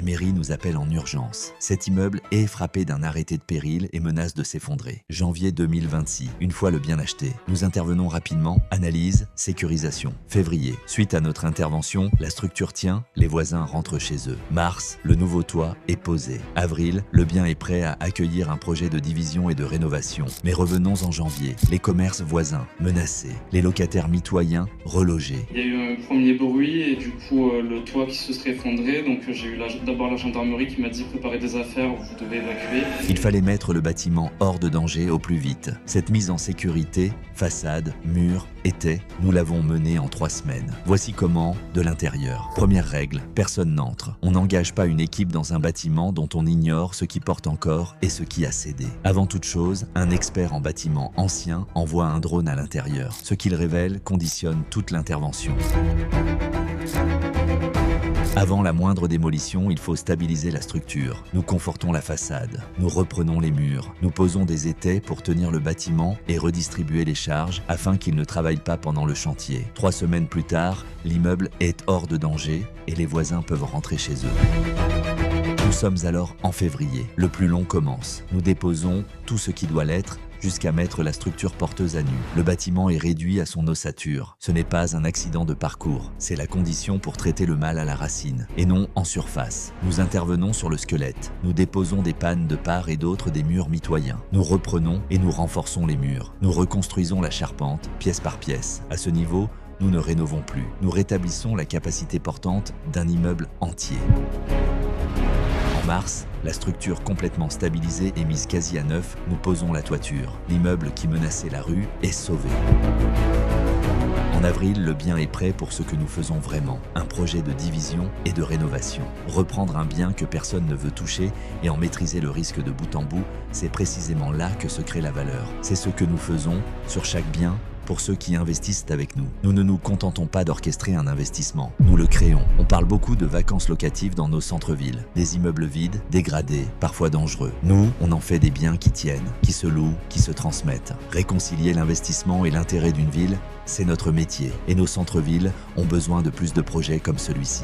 mairie nous appelle en urgence. Cet immeuble est frappé d'un arrêté de péril et menace de s'effondrer. Janvier 2026, une fois le bien acheté, nous intervenons rapidement, analyse, sécurisation. Février, suite à notre intervention, la structure tient, les voisins rentrent chez eux. Mars, le nouveau toit est posé. Avril, le bien est prêt à accueillir un projet de division et de rénovation. Mais revenons en janvier, les commerces voisins menacés, les locataires mitoyens relogés. Il y a eu un premier bruit et du coup le toit qui se serait effondré, donc j'ai eu d'abord la gendarmerie qui m'a dit préparez des affaires, vous devez évacuer. Il fallait mettre le bâtiment hors de danger au plus vite. Cette mise en sécurité, façade, murs, étais, nous l'avons menée en 3 semaines. Voici comment, de l'intérieur. Première règle, personne n'entre. On n'engage pas une équipe dans un bâtiment dont on ignore ce qui porte encore et ce qui a cédé. Avant toute chose, un expert en bâtiment ancien envoie un drone à l'intérieur. Ce qu'il révèle conditionne toute l'intervention. Avant la moindre démolition, il faut stabiliser la structure. Nous confortons la façade, nous reprenons les murs, nous posons des étais pour tenir le bâtiment et redistribuer les charges afin qu'il ne travaille pas pendant le chantier. 3 semaines plus tard, l'immeuble est hors de danger et les voisins peuvent rentrer chez eux. Nous sommes alors en février. Le plus long commence. Nous déposons tout ce qui doit l'être jusqu'à mettre la structure porteuse à nu. Le bâtiment est réduit à son ossature. Ce n'est pas un accident de parcours, c'est la condition pour traiter le mal à la racine, et non en surface. Nous intervenons sur le squelette. Nous déposons des pannes de part et d'autre des murs mitoyens. Nous reprenons et nous renforçons les murs. Nous reconstruisons la charpente, pièce par pièce. À ce niveau, nous ne rénovons plus. Nous rétablissons la capacité portante d'un immeuble entier. En mars, la structure complètement stabilisée et mise quasi à neuf, nous posons la toiture. L'immeuble qui menaçait la rue est sauvé. En avril, le bien est prêt pour ce que nous faisons vraiment, un projet de division et de rénovation. Reprendre un bien que personne ne veut toucher et en maîtriser le risque de bout en bout, c'est précisément là que se crée la valeur. C'est ce que nous faisons sur chaque bien, pour ceux qui investissent avec nous. Nous ne nous contentons pas d'orchestrer un investissement, nous le créons. On parle beaucoup de vacances locatives dans nos centres-villes, des immeubles vides, dégradés, parfois dangereux. Nous, on en fait des biens qui tiennent, qui se louent, qui se transmettent. Réconcilier l'investissement et l'intérêt d'une ville, c'est notre métier. Et nos centres-villes ont besoin de plus de projets comme celui-ci.